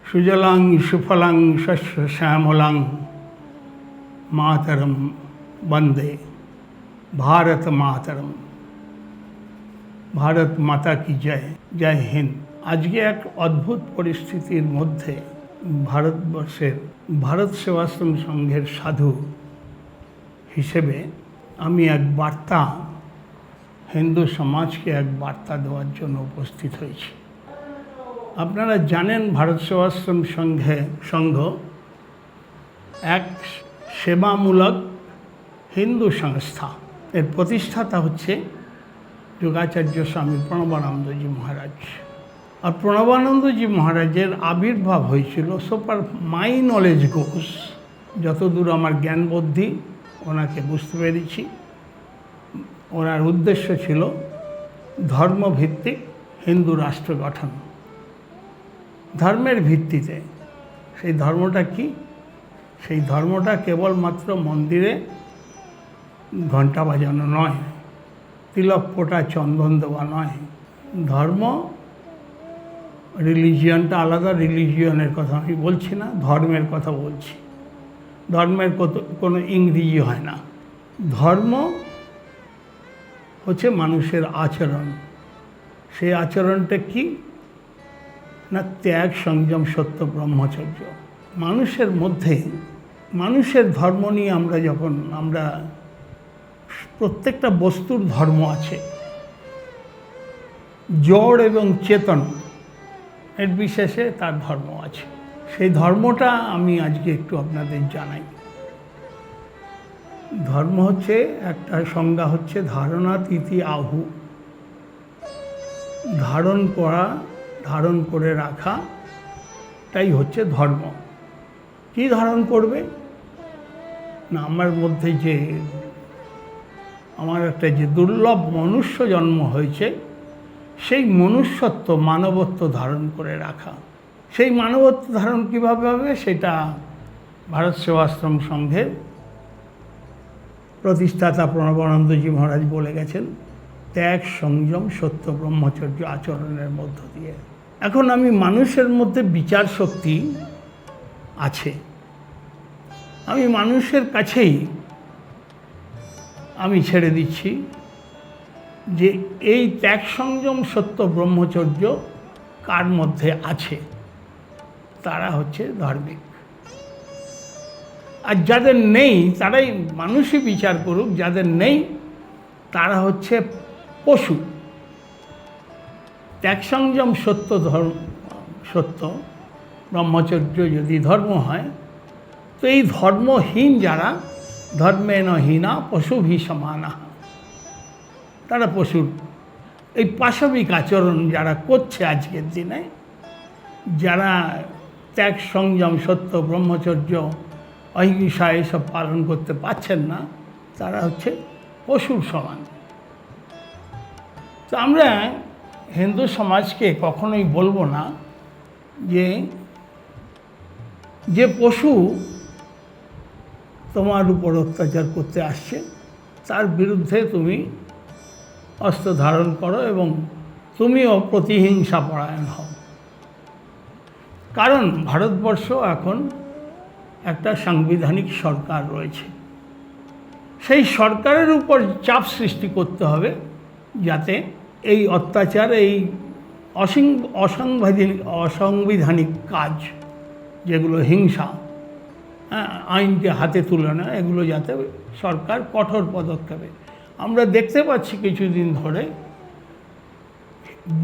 সুজলাং সুফলাং শস্য শ্যামলাং মাতরম বন্দে ভারত মাতরম। ভারত মাতা কি জয়, জয় হিন্দ। আজকে এক অদ্ভুত পরিস্থিতির মধ্যে ভারতবর্ষের ভারত সেবাশ্রম সংঘের সাধু হিসেবে আমি এক বার্তা, হিন্দু সমাজকে এক বার্তা দেওয়ার জন্য উপস্থিত হয়েছি। আপনারা জানেন ভারত সেবাশ্রম সংঘ এক সেবামূলক হিন্দু সংস্থা। এর প্রতিষ্ঠাতা হচ্ছে যোগাচার্য স্বামী প্রণবানন্দজি মহারাজ। আর প্রণবানন্দজি মহারাজের আবির্ভাব হয়েছিল সোপার মাই নলেজ গোস, যতদূর আমার জ্ঞান বুদ্ধি ওনাকে বুঝতে পেরেছি, ওনার উদ্দেশ্য ছিল ধর্মভিত্তিক হিন্দু রাষ্ট্র গঠন। ধর্মের ভিত্তিতে। সেই ধর্মটা কি? সেই ধর্মটা কেবলমাত্র মন্দিরে ঘণ্টা বাজানো নয়, তিলক ফোঁটা চন্দন দেওয়া নয়। ধর্ম, রিলিজিয়নটা আলাদা, রিলিজিয়নের কথা আমি বলছি না, ধর্মের কথা বলছি। ধর্মের কোনো ইংরেজি হয় না। ধর্ম হচ্ছে মানুষের আচরণ। সেই আচরণটা কি না? ত্যাগ, সংযম, সত্য, ব্রহ্মচর্য। মানুষের মধ্যে, মানুষের ধর্ম নিয়ে আমরা প্রত্যেকটা বস্তুর ধর্ম আছে, জড় এবং চেতন এর বিশেষে তার ধর্ম আছে। সেই ধর্মটা আমি আজকে একটু আপনাদের জানাই। ধর্ম হচ্ছে, একটা সংজ্ঞা হচ্ছে ধারণা তিথি আহু। ধারণ করা, ধারণ করে রাখা, তাই হচ্ছে ধর্ম। কি ধারণ করবে না? আমার মধ্যে আমার একটা যে দুর্লভ মনুষ্য জন্ম হয়েছে, সেই মনুষ্যত্ব, মানবত্ব ধারণ করে রাখা। সেই মানবত্ব ধারণ কীভাবে হবে সেটা ভারত সেবাশ্রম সংঘের প্রতিষ্ঠাতা প্রণবানন্দজি মহারাজ বলে গেছেন, ত্যাগ, সংযম, সত্য, ব্রহ্মচর্য আচরণের মধ্য দিয়ে। এখন আমি মানুষের মধ্যে বিচার শক্তি আছে, আমি মানুষের কাছেই আমি ছেড়ে দিচ্ছি যে এই ত্যাগ, সংযম, সত্য, ব্রহ্মচর্য কার মধ্যে আছে, তারা হচ্ছে ধার্মিক। আর যাদের নেই তারাই মানুষই বিচার করুক, যাদের নেই তারা হচ্ছে পশু। ত্যাগ, সংযম, সত্য, সত্য ব্রহ্মচর্য যদি ধর্ম হয়, তো এই ধর্মহীন যারা, ধর্মেন হীনা পশুভি সমানা, তারা পশুর এই পাশবিক আচরণ যারা করছে আজকের দিনে, যারা ত্যাগ, সংযম, সত্য, ব্রহ্মচর্য, অহিংসা এসব পালন করতে পারছেন না, তারা হচ্ছে পশুর সমান। তো আমরা হিন্দু সমাজকে কখনোই বলবো না যে পশু তোমার উপর অত্যাচার করতে আসছে, তার বিরুদ্ধে তুমি অস্ত্র ধারণ করো এবং তুমিও প্রতিহিংসা পরায়ণ হও। কারণ ভারতবর্ষ এখন একটা সাংবিধানিক সরকার রয়েছে, সেই সরকারের উপর চাপ সৃষ্টি করতে হবে যাতে এই অত্যাচার, এই অসাংবিধানিক কাজ যেগুলো হিংসা, আইনকে হাতে তুলে নেয়, এগুলো যাতে সরকার কঠোর পদক্ষেপে। আমরা দেখতে পাচ্ছি কিছুদিন ধরে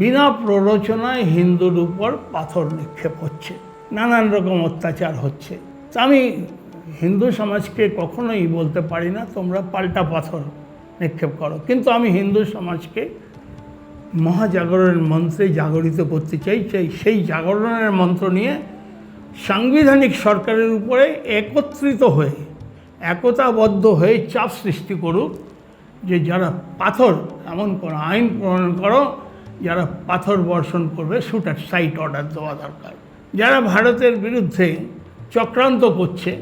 বিনা প্ররোচনায় হিন্দুর উপর পাথর নিক্ষেপ হচ্ছে, নানান রকম অত্যাচার হচ্ছে। তা আমি হিন্দু সমাজকে কখনোই বলতে পারি না তোমরা পাল্টা পাথর নিক্ষেপ করো, কিন্তু আমি হিন্দু সমাজকে মহাজাগরণের মন্ত্রে জাগরিত করতে চাই। সেই জাগরণের মন্ত্র নিয়ে সাংবিধানিক সরকারের উপরে একত্রিত হয়ে, একতাবদ্ধ হয়ে চাপ সৃষ্টি করুক যে যারা পাথর, এমন কোনো আইন প্রণয়ন করো যারা পাথর বর্ষণ করবে, শুট অ্যাট সাইট অর্ডার দেওয়া দরকার। যারা ভারতের বিরুদ্ধে চক্রান্ত করছে,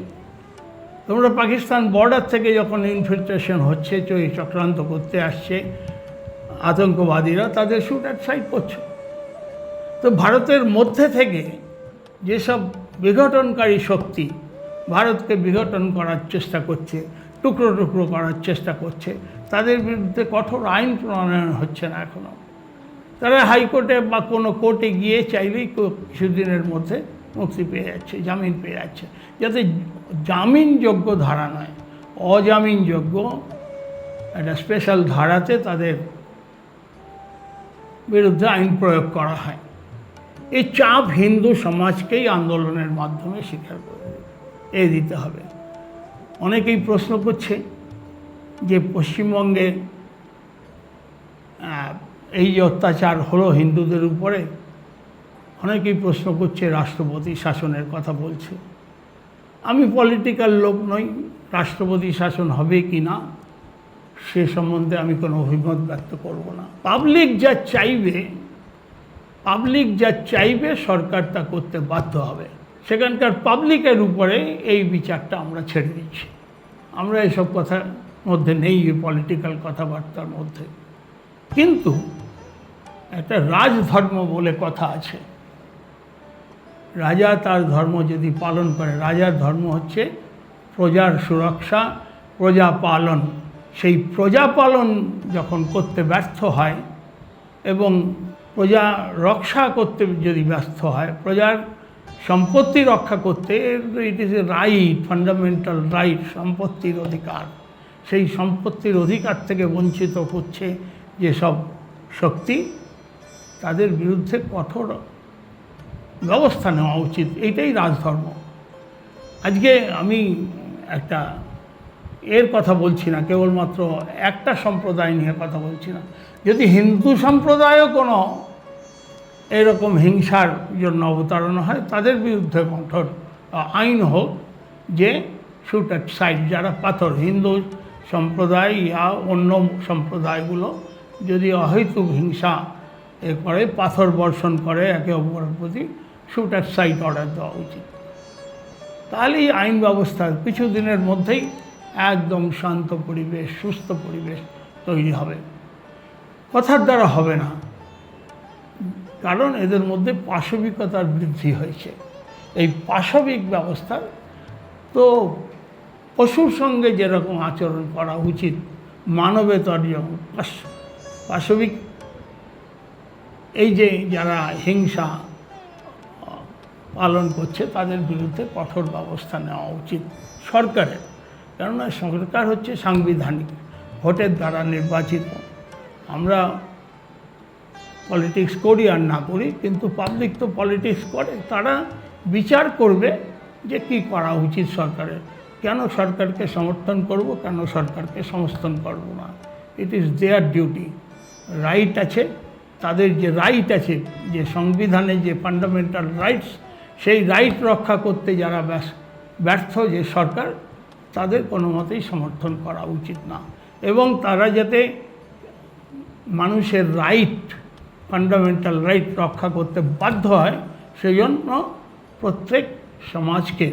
তোমরা পাকিস্তান বর্ডার থেকে যখন ইনফিল্ট্রেশন হচ্ছে, চক্রান্ত করতে আসছে আতঙ্কবাদীরা, তাদের শুট অ্যাট সাইট করছে। তো ভারতের মধ্যে থেকে যেসব বিঘটনকারী শক্তি ভারতকে বিঘটন করার চেষ্টা করছে, টুকরো টুকরো করার চেষ্টা করছে, তাদের বিরুদ্ধে কঠোর আইন প্রণয়ন হচ্ছে না এখনও। তারা হাইকোর্টে বা কোনো কোর্টে গিয়ে চাইলেই কিছুদিনের মধ্যে মুক্তি পেয়ে যাচ্ছে, জামিন পেয়ে যাচ্ছে, যাতে জামিনযোগ্য ধারা নয়, অজামিনযোগ্য একটা স্পেশাল ধারাতে তাদের বিরুদ্ধে আইন প্রয়োগ করা হয়। এই চাপ হিন্দু সমাজকেই আন্দোলনের মাধ্যমে স্বীকার করে দিতে হবে। অনেকেই প্রশ্ন করছে যে পশ্চিমবঙ্গে এই যে অত্যাচার হলো হিন্দুদের উপরে, অনেকেই প্রশ্ন করছে রাষ্ট্রপতি শাসনের কথা বলছে। আমি পলিটিক্যাল লোক নই, রাষ্ট্রপতি শাসন হবে কি না সে সম্বন্ধে আমি কোনো অভিমত ব্যক্ত করব না। পাবলিক যা চাইবে সরকার তা করতে বাধ্য হবে। সেখানকার পাবলিকের উপরে এই বিচারটা আমরা ছেড়ে দিচ্ছি। আমরা এসব কথার মধ্যে নেই, পলিটিক্যাল কথাবার্তার মধ্যে। কিন্তু একটা রাজধর্ম বলে কথা আছে। রাজা তার ধর্ম যদি পালন করে, রাজার ধর্ম হচ্ছে প্রজার সুরক্ষা, প্রজা পালন। সেই প্রজা পালন যখন করতে ব্যর্থ হয় এবং প্রজা রক্ষা করতে যদি ব্যর্থ হয়, প্রজার সম্পত্তি রক্ষা করতে, it is a right, fundamental right, সম্পত্তির অধিকার। সেই সম্পত্তির অধিকার থেকে বঞ্চিত করছে যেসব শক্তি, তাদের বিরুদ্ধে কঠোর ব্যবস্থা নেওয়া উচিত। এইটাই রাজধর্ম। আজকে আমি একটা এর কথা বলছি না, কেবলমাত্র একটা সম্প্রদায় নিয়ে কথা বলছি না। যদি হিন্দু সম্প্রদায়ও কোনো এরকম হিংসার জন্য অবতারণা হয়, তাদের বিরুদ্ধে কঠোর আইন হোক যে শুট অ্যাট সাইড। যারা পাথর, হিন্দু সম্প্রদায় ইয়া অন্য সম্প্রদায়গুলো যদি অহেতুক হিংসা করে, পাথর বর্ষণ করে একে অপরের প্রতি, শুট অ্যাট সাইড অর্ডার দেওয়া উচিত। তাহলে এই আইন ব্যবস্থা কিছুদিনের মধ্যেই একদম শান্ত পরিবেশ, সুস্থ পরিবেশ তৈরি হবে। কথার দ্বারা হবে না, কারণ এদের মধ্যে পাশবিকতার বৃদ্ধি হয়েছে। এই পাশবিক ব্যবস্থা তো পশুর সঙ্গে যেরকম আচরণ করা উচিত, মানবেতর যেমন পাশবিক, এই যে যারা হিংসা পালন করছে তাদের বিরুদ্ধে কঠোর ব্যবস্থা নেওয়া উচিত সরকারের। কেননা সরকার হচ্ছে সাংবিধানিক, ভোটের দ্বারা নির্বাচিত। আমরা পলিটিক্স করি আর না করি, কিন্তু পাবলিক তো পলিটিক্স করে। তারা বিচার করবে যে কী করা উচিত সরকারের, কেন সরকারকে সমর্থন করব, কেন সরকারকে সমর্থন করব না। It is their duty. Right আছে, তাদের যে রাইট আছে, যে সংবিধানে যে ফান্ডামেন্টাল রাইটস, সেই রাইট রক্ষা করতে যারা ব্যর্থ যে সরকার, তাদের কোনো মতেই সমর্থন করা উচিত না। এবং তারা যাতে মানুষের রাইট, ফান্ডামেন্টাল রাইট রক্ষা করতে বাধ্য হয়, সেই জন্য প্রত্যেক সমাজকে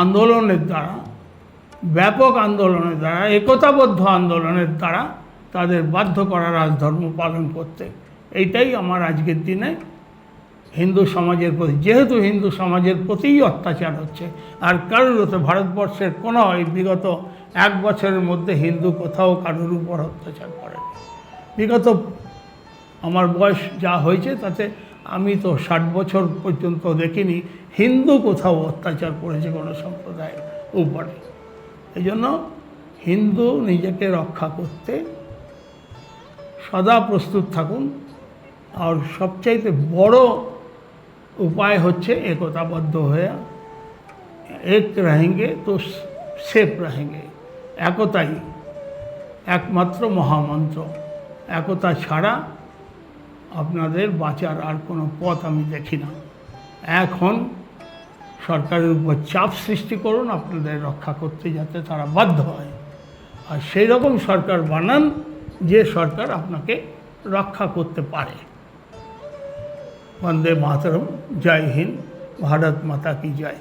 আন্দোলনের দ্বারা, ব্যাপক আন্দোলনের দ্বারা, একতাবদ্ধ আন্দোলনের দ্বারা তাদের বাধ্য করা রাজধর্ম পালন করতে। এইটাই আমার আজকের দিনে হিন্দু সমাজের প্রতি, যেহেতু হিন্দু সমাজের প্রতিই অত্যাচার হচ্ছে, আর কারোর তো ভারতবর্ষের কোনো এই বিগত 1 বছরের মধ্যে হিন্দু কোথাও কারোর উপর অত্যাচার করেনি। বিগত আমার বয়স যা হয়েছে তাতে আমি তো 60 বছর পর্যন্ত দেখিনি হিন্দু কোথাও অত্যাচার করেছে কোনো সম্প্রদায়ের উপরে। এই জন্য হিন্দু নিজেকে রক্ষা করতে সদা প্রস্তুত থাকুন। আর সবচাইতে বড় উপায় হচ্ছে একতাবদ্ধ হয়ে, এক रहेंगे তো সেফ रहेंगे। একতাই একমাত্র মহামন্ত্র। একতা ছাড়া আপনাদের বাঁচার আর কোনো পথ আমি দেখি না। এখন সরকারের উপর চাপ সৃষ্টি করুন আপনাদের রক্ষা করতে, যাতে তারা বাধ্য হয়। আর সেই রকম সরকার বানান যে সরকার আপনাকে রক্ষা করতে পারে। বন্দে মাতরম। জয় হিন্দ। ভারত মাতা কি জয়।